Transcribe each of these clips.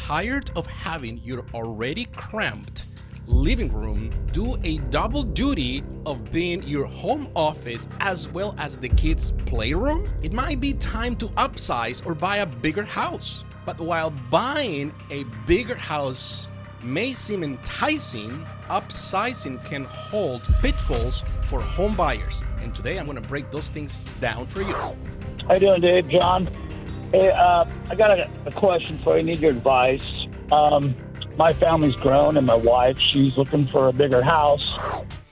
tired of having your already cramped living room do a double duty of being your home office as well as the kids' playroom? It might be time to upsize or buy a bigger house. But while buying a bigger house may seem enticing, upsizing can hold pitfalls for home buyers. And today I'm going to break those things down for you. How you doing, Dave? John? Hey, I got a question for you. I need your advice. My family's grown, and my wife, she's looking for a bigger house.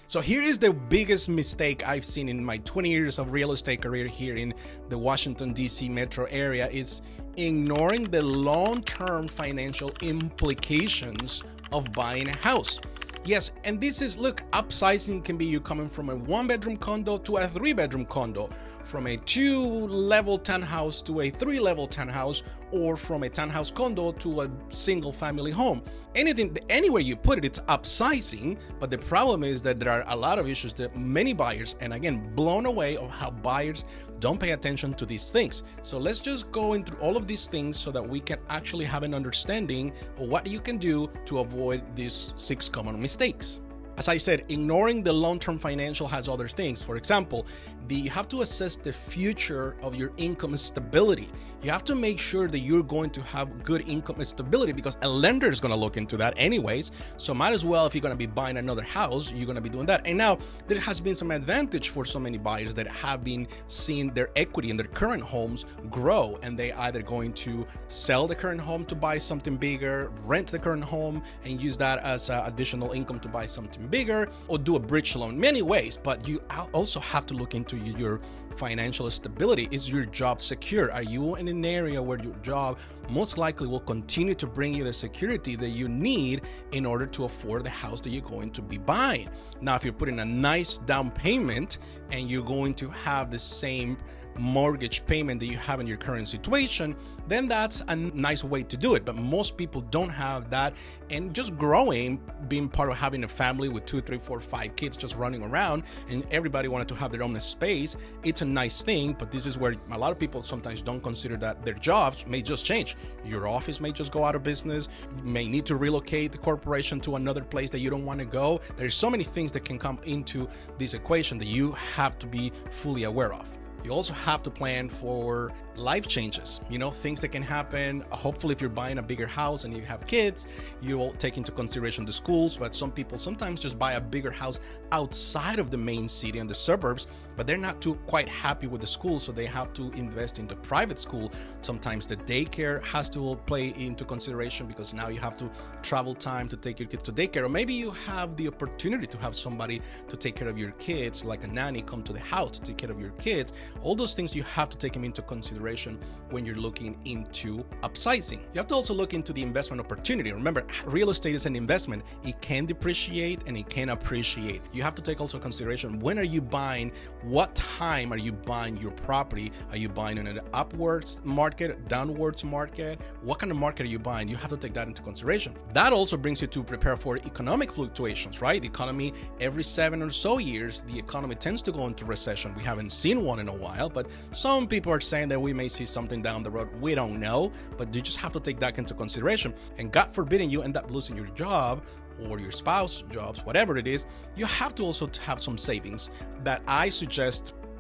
So here is the biggest mistake I've seen in my 20 years of real estate career here in the Washington, D.C. metro area is ignoring the long-term financial implications of buying a house. Yes, and this is, look, upsizing can be you coming from a one-bedroom condo to a three-bedroom condo, from a two-level townhouse to a three-level townhouse, or from a townhouse condo to a single-family home. Anywhere you put it, it's upsizing, but the problem is that there are a lot of issues that many buyers, and again, blown away of how buyers don't pay attention to these things. So let's just go into all of these things so that we can actually have an understanding of what you can do to avoid these 6 common mistakes. As I said, ignoring the long-term financial has other things. For example, you have to assess the future of your income stability. You have to make sure that you're going to have good income stability because a lender is going to look into that anyways. So might as well, if you're going to be buying another house, you're going to be doing that. And now there has been some advantage for so many buyers that have been seeing their equity in their current homes grow, and they either going to sell the current home to buy something bigger, rent the current home and use that as additional income to buy something bigger, or do a bridge loan. Many ways, but you also have to look into your financial stability. Is your job secure? Are you in an area where your job most likely will continue to bring you the security that you need in order to afford the house that you're going to be buying? Now, if you're putting a nice down payment and you're going to have the same mortgage payment that you have in your current situation, then that's a nice way to do it. But most people don't have that, and just growing, being part of having a family with 2, 3, 4, 5 kids just running around, and everybody wanted to have their own space. It's a nice thing, but this is where a lot of people sometimes don't consider that their jobs may just change. Your office may just go out of business. You may need to relocate the corporation to another place that you don't want to go. There's so many things that can come into this equation that you have to be fully aware of. You also have to plan for life changes, things that can happen. Hopefully, if you're buying a bigger house and you have kids, you'll take into consideration the schools. But some people sometimes just buy a bigger house outside of the main city and the suburbs, but they're not too quite happy with the school, so they have to invest into private school. Sometimes the daycare has to play into consideration because now you have to travel time to take your kids to daycare, or maybe you have the opportunity to have somebody to take care of your kids, like a nanny come to the house to take care of your kids. All those things you have to take them into consideration when you're looking into upsizing. You have to also look into the investment opportunity. Remember, real estate is an investment. It can depreciate and it can appreciate. You have to take also consideration, when are you buying? What time are you buying your property? Are you buying in an upwards market, downwards market? What kind of market are you buying? You have to take that into consideration. That also brings you to prepare for economic fluctuations, right? The economy, every 7 or so years, the economy tends to go into recession. We haven't seen one in a while, but some people are saying that we may see something down the road. We don't know, but you just have to take that into consideration. And God forbid you end up losing your job or your spouse jobs, whatever it is, you have to also have some savings that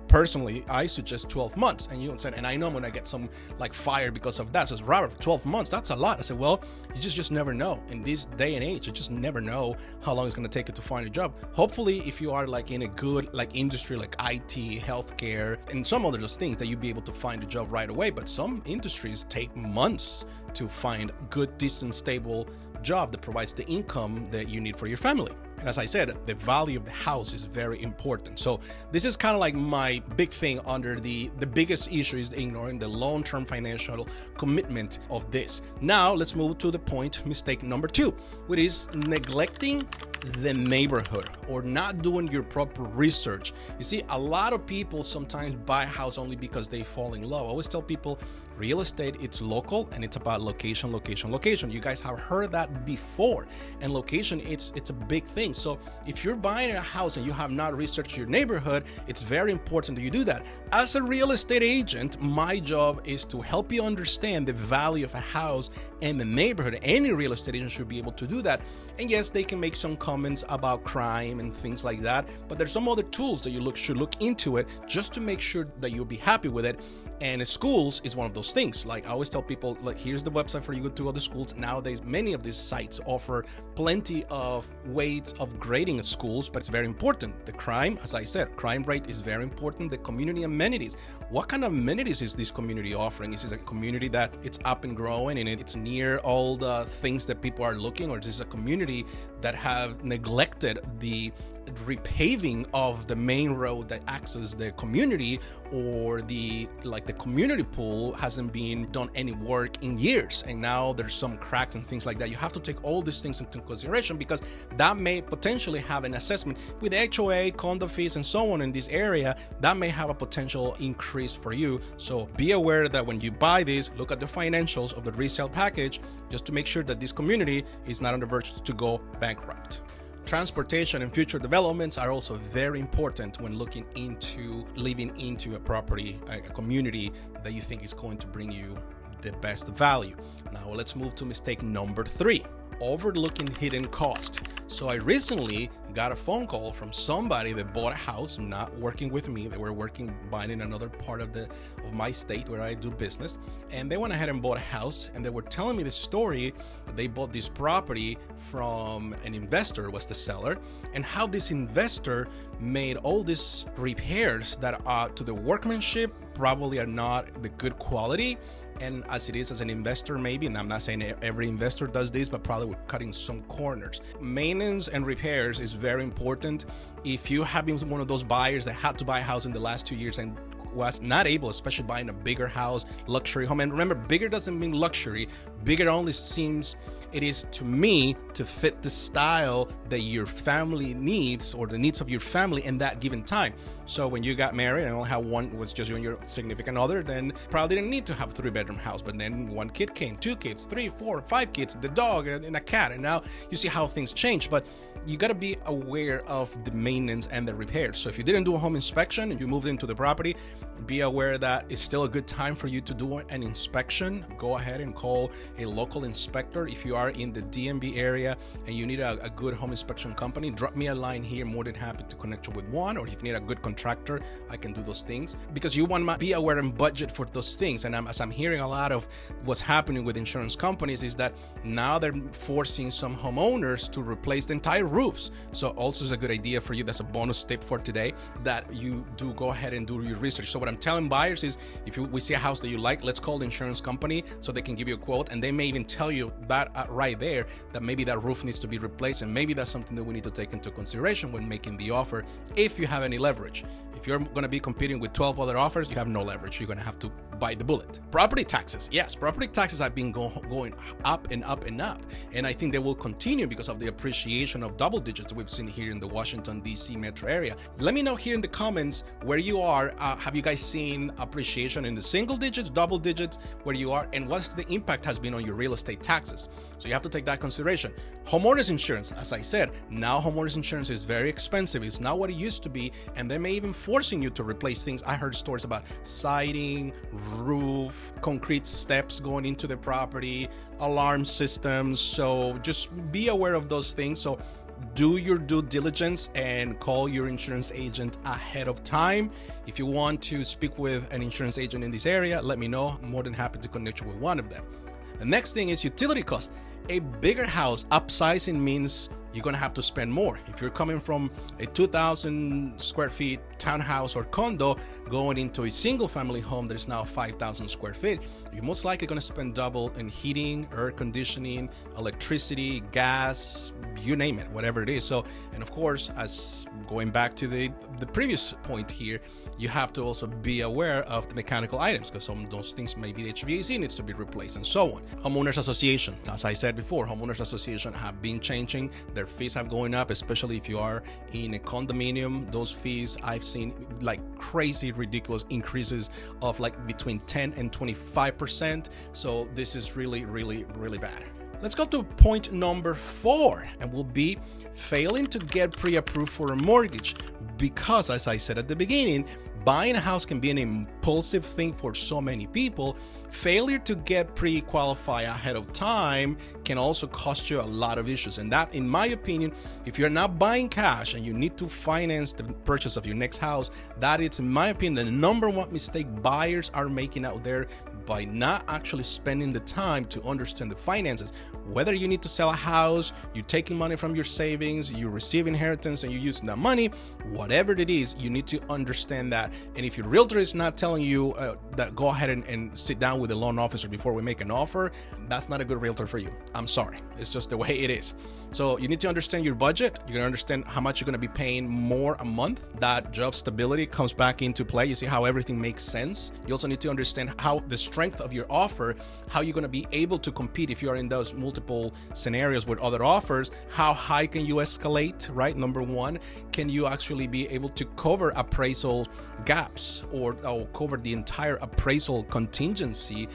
personally, I suggest 12 months. And you said, and I know when I get some fired because of that. Says, Robert, 12 months, that's a lot. I said, well, you just never know. In this day and age, you just never know how long it's going to take you to find a job. Hopefully, if you are in a good industry like IT, healthcare, and some other those things, that you'll be able to find a job right away. But some industries take months to find good, decent, stable job that provides the income that you need for your family. And as I said, the value of the house is very important. So this is kind of like my big thing under the biggest issue is ignoring the long-term financial commitment of this. Now let's move to the mistake number 2, which is neglecting the neighborhood or not doing your proper research. You see, a lot of people sometimes buy a house only because they fall in love. I always tell people, Real estate, it's local and it's about location, location, location. You guys have heard that before. And location, it's a big thing. So if you're buying a house and you have not researched your neighborhood, it's very important that you do that. As a real estate agent, my job is to help you understand the value of a house and the neighborhood. Any real estate agent should be able to do that. And yes, they can make some comments about crime and things like that, but there's some other tools that you should look into it just to make sure that you'll be happy with it. And schools is one of those things. Like I always tell people, like, here's the website for you to go to other schools. Nowadays, many of these sites offer plenty of ways of grading schools, but it's very important. The crime, as I said, crime rate is very important. The community amenities. What kind of amenities is this community offering? Is this a community that it's up and growing and it's near all the things that people are looking, or is this a community that have neglected the repaving of the main road that accesses the community, or the community pool hasn't been done any work in years and now there's some cracks and things like that? You have to take all these things into consideration because that may potentially have an assessment with HOA, condo fees, and so on in this area. That may have a potential increase for you. So be aware that when you buy this, look at the financials of the resale package just to make sure that this community is not on the verge to go bankrupt. Transportation and future developments are also very important when looking into living into a property, a community that you think is going to bring you the best value. Now let's move to mistake number 3. Overlooking hidden cost. So I recently got a phone call from somebody that bought a house, not working with me. They were buying in another part of my state where I do business, and they went ahead and bought a house, and they were telling me the story that they bought this property from an investor, was the seller, and how this investor made all these repairs that are to the workmanship probably are not the good quality. And as it is as an investor, maybe, and I'm not saying every investor does this, but probably we're cutting some corners. Maintenance and repairs is very important. If you have been one of those buyers that had to buy a house in the last 2 years and was not able, especially buying a bigger house, luxury home, and remember, bigger doesn't mean luxury. Bigger only seems it is to me to fit the style that your family needs, or the needs of your family in that given time. So when you got married and only had one, was just you and your significant other, then probably didn't need to have a 3-bedroom house. But then one kid came, 2 kids, 3, 4, 5 kids, the dog and a cat, and now you see how things change. But you got to be aware of the maintenance and the repairs. So if you didn't do a home inspection and you moved into the property, be aware that it's still a good time for you to do an inspection. Go ahead and call a local inspector. If you are in the DMV area and you need a good home inspection company, drop me a line here. More than happy to connect you with one. Or if you need a good contractor, I can do those things, because you want to be aware and budget for those things. And as I'm hearing a lot of what's happening with insurance companies is that now they're forcing some homeowners to replace the entire roofs. So also is a good idea for you. That's a bonus tip for today, that you do go ahead and do your research. So what I'm telling buyers is, if we see a house that you like, let's call the insurance company so they can give you a quote, and they may even tell you that right there that maybe that roof needs to be replaced, and maybe that's something that we need to take into consideration when making the offer, if you have any leverage. If you're going to be competing with 12 other offers, you have no leverage. You're going to have to bite the bullet. Property taxes. Yes, property taxes have been going up and up and up, and I think they will continue because of the appreciation of double digits we've seen here in the Washington, D.C. metro area. Let me know here in the comments where you are. Have you guys seen appreciation in the single digits, double digits, where you are, and what's the impact has been on your real estate taxes? So you have to take that consideration. Homeowners insurance, as I said, now homeowners insurance is very expensive. It's not what it used to be, and they may even forcing you to replace things. I heard stories about siding, roof, concrete steps going into the property, alarm systems. So just be aware of those things. So do your due diligence and call your insurance agent ahead of time. If you want to speak with an insurance agent in this area, let me know. I'm more than happy to connect you with one of them. The next thing is utility cost. A bigger house, upsizing means you're going to have to spend more. If you're coming from a 2,000 square feet townhouse or condo going into a single family home that is now 5,000 square feet, you're most likely going to spend double in heating, air conditioning, electricity, gas, you name it, whatever it is. So, and of course, as going back to the previous point here, you have to also be aware of the mechanical items, because some of those things, maybe the HVAC needs to be replaced and so on. Homeowners Association, as I said before, homeowners association have been changing. Their fees have going up, especially if you are in a condominium. Those fees, I've seen like crazy, ridiculous increases of like between 10 and 25%. So this is really, really, really bad. Let's go to point number 4, and will be failing to get pre-approved for a mortgage. Because, as I said at the beginning, buying a house can be an impulsive thing for so many people. Failure to get pre-qualified ahead of time can also cost you a lot of issues. And that, in my opinion, if you're not buying cash and you need to finance the purchase of your next house, that is, in my opinion, the number one mistake buyers are making out there, by not actually spending the time to understand the finances. Whether you need to sell a house, you're taking money from your savings, you receive inheritance and you're using that money, whatever it is, you need to understand that. And if your realtor is not telling you that go ahead and sit down with a loan officer before we make an offer, that's not a good realtor for you. I'm sorry. It's just the way it is. So you need to understand your budget. You're going to understand how much you're going to be paying more a month. That job stability comes back into play. You see how everything makes sense. You also need to understand how the strength of your offer, how you're going to be able to compete if you are in those multiple scenarios with other offers. How high can you escalate, right? Number one, can you actually be able to cover appraisal gaps or cover the entire appraisal contingency,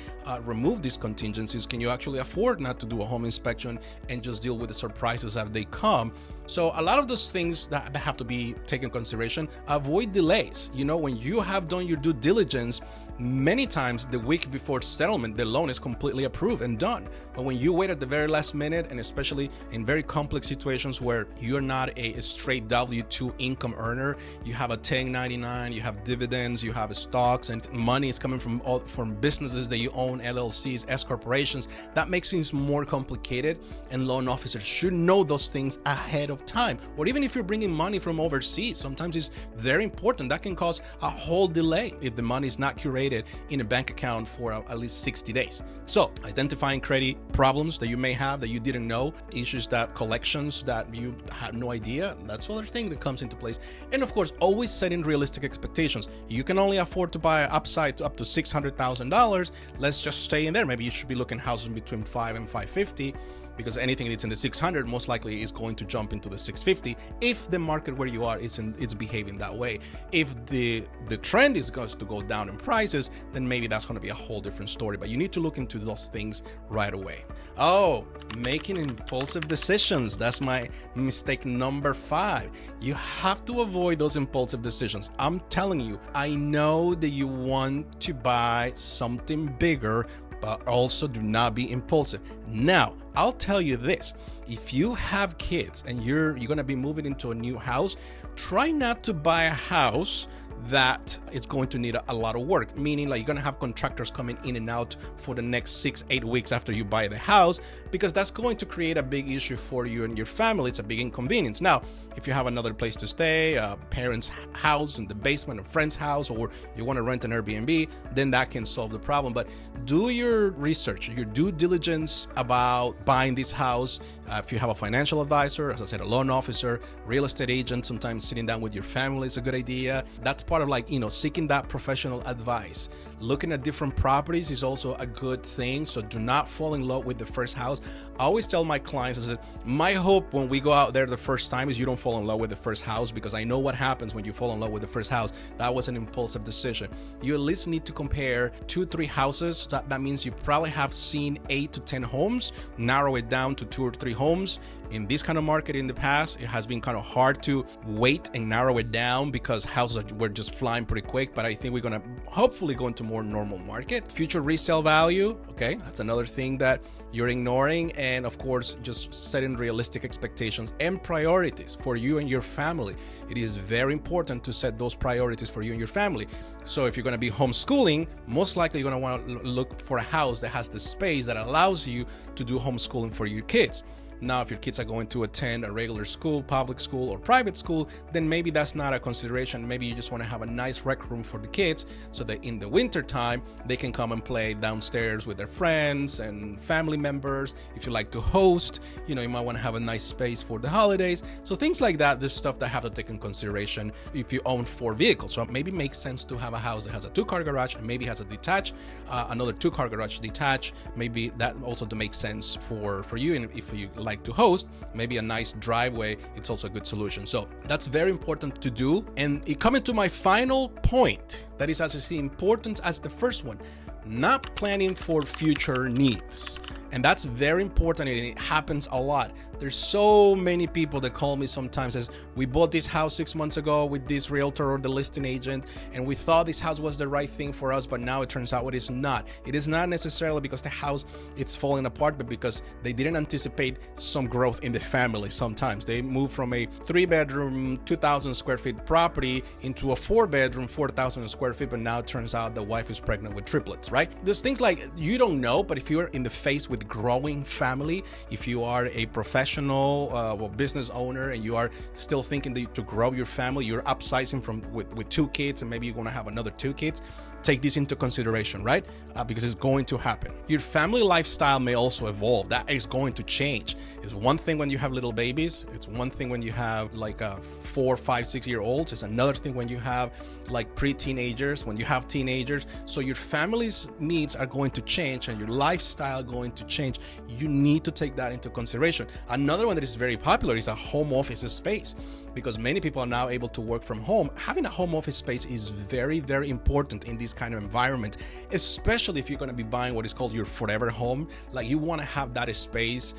remove these contingencies? Can you actually afford not to do a home inspection and just deal with the surprises as they come? So a lot of those things that have to be taken into consideration. Avoid delays. You know, when you have done your due diligence, many times the week before settlement, the loan is completely approved and done. But when you wait at the very last minute, and especially in very complex situations where you're not a straight W-2 income earner, you have a 1099, you have dividends, you have stocks, and money is coming from businesses that you own, LLCs, S corporations, that makes things more complicated. And loan officers should know those things ahead of time. Or even if you're bringing money from overseas, sometimes it's very important. That can cause a whole delay if the money is not curated in a bank account for at least 60 days. So identifying credit problems that you may have that you didn't know, issues that collections that you had no idea, that's another thing that comes into place. And of course, always setting realistic expectations. You can only afford to buy an upside to up to $600,000. Let's just stay in there. Maybe you should be looking houses between 5 and 550. Because anything that's in the 600 most likely is going to jump into the 650 if the market where you are it's behaving that way. If the trend is going to go down in prices, then maybe that's going to be a whole different story. But you need to look into those things right away. Oh, making impulsive decisions. That's my mistake number 5. You have to avoid those impulsive decisions. I'm telling you, I know that you want to buy something bigger, but also do not be impulsive. Now, I'll tell you this. If you have kids and you're going to be moving into a new house, try not to buy a house that it's going to need a lot of work, meaning like you're going to have contractors coming in and out for the next 6-8 weeks after you buy the house, because that's going to create a big issue for you and your family. It's a big inconvenience. Now, if you have another place to stay, a parent's house in the basement, a friend's house, or you want to rent an Airbnb, then that can solve the problem. But do your research, your due diligence about buying this house. If you have a financial advisor, as I said, a loan officer, real estate agent, sometimes sitting down with your family is a good idea. That's part of seeking that professional advice. Looking at different properties is also a good thing. So do not fall in love with the first house. I always tell my clients, I said, my hope when we go out there the first time is you don't fall in love with the first house, because I know what happens when you fall in love with the first house. That was an impulsive decision. You at least need to compare 2-3 houses. That means you probably have seen 8 to 10 homes, narrow it down to 2 or 3 homes. In this kind of market in the past, it has been kind of hard to wait and narrow it down because houses were just flying pretty quick. But I think we're going to hopefully go into more normal market. Future resale value. Okay, that's another thing that you're ignoring. And of course, just setting realistic expectations and priorities for you and your family. It is very important to set those priorities for you and your family. So if you're going to be homeschooling, most likely you're going to want to look for a house that has the space that allows you to do homeschooling for your kids. Now, if your kids are going to attend a regular school, public school, or private school, then maybe that's not a consideration. Maybe you just want to have a nice rec room for the kids so that in the winter time, they can come and play downstairs with their friends and family members. If you like to host, you might want to have a nice space for the holidays. So things like that, there's stuff that have to take in consideration if you own 4 vehicles. So maybe it makes sense to have a house that has a 2-car garage and maybe has a detached, another 2-car garage detached. Maybe that also to make sense for you. And if you like to host, maybe a nice driveway, it's also a good solution. So that's very important to do. And it coming to my final point, that is as important as the first one, not planning for future needs. And that's very important, and it happens a lot. There's so many people that call me sometimes as, we bought this house 6 months ago with this realtor or the listing agent, and we thought this house was the right thing for us, but now it turns out it is not. It is not necessarily because the house it's falling apart, but because they didn't anticipate some growth in the family. Sometimes they moved from a 3-bedroom, 2,000 square feet property into a 4-bedroom, 4,000 square feet, but now it turns out the wife is pregnant with triplets, right? There's things like you don't know, but if you're in the face with growing family, if you are a professional or business owner and you are still thinking to grow your family, you're upsizing with 2 kids and maybe you're going to have another 2 kids, take this into consideration, right? Because it's going to happen. Your family lifestyle may also evolve. That is going to change. It's one thing when you have little babies. It's one thing when you have like 4, 5, 6-year-olds. It's another thing when you have like pre-teenagers, when you have teenagers. So your family's needs are going to change and your lifestyle going to change. You need to take that into consideration. Another one that is very popular is a home office space, because many people are now able to work from home. Having a home office space is very, very important in this kind of environment, especially if you're going to be buying what is called your forever home. Like, you want to have that space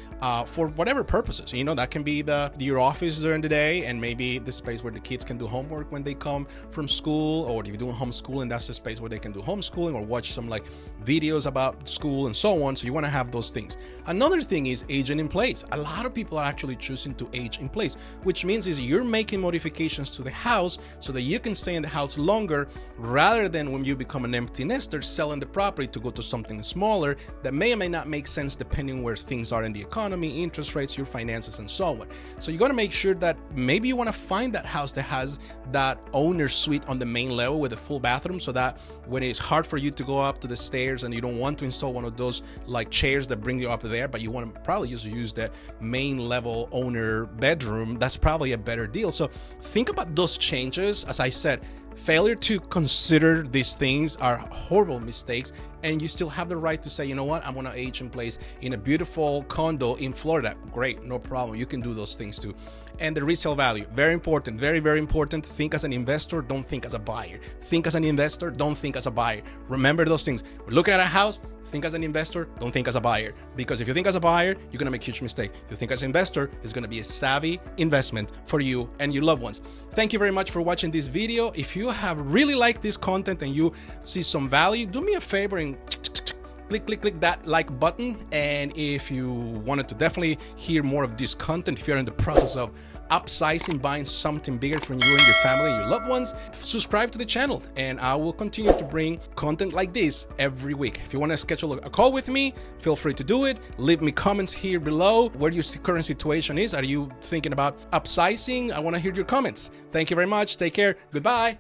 for whatever purposes. That can be your office during the day, and maybe the space where the kids can do homework when they come from school, or if you're doing homeschooling, that's the space where they can do homeschooling or watch some like videos about school and so on. So you want to have those things. Another thing is aging in place. A lot of people are actually choosing to age in place, which means is you're making modifications to the house so that you can stay in the house longer, rather than when you become an empty nester, selling the property to go to something smaller that may or may not make sense depending on where things are in the economy, interest rates, your finances, and so on. So you got to make sure that maybe you want to find that house that has that owner suite on the main level with a full bathroom, so that when it's hard for you to go up to the stairs and you don't want to install one of those like chairs that bring you up there, but you want to probably just use the main level owner bedroom, that's probably a better deal. So think about those changes. As I said, failure to consider these things are horrible mistakes, and you still have the right to say, you know what, I want to age in place in a beautiful condo in Florida. Great, no problem. You can do those things too. And the resale value, very important, very, very important. Think as an investor, don't think as a buyer. Think as an investor, don't think as a buyer. Remember those things. We're looking at a house. Think as an investor, don't think as a buyer. Because if you think as a buyer, you're going to make a huge mistake. If you think as an investor, it's going to be a savvy investment for you and your loved ones. Thank you very much for watching this video. If you have really liked this content and you see some value, do me a favor and click that like button. And if you wanted to definitely hear more of this content, if you're in the process of upsizing, buying something bigger for you and your family and your loved ones, subscribe to the channel, and I will continue to bring content like this every week. If you want to schedule a call with me, feel free to do it. Leave me comments here below where your current situation is. Are you thinking about upsizing? I want to hear your comments. Thank you very much. Take care. Goodbye.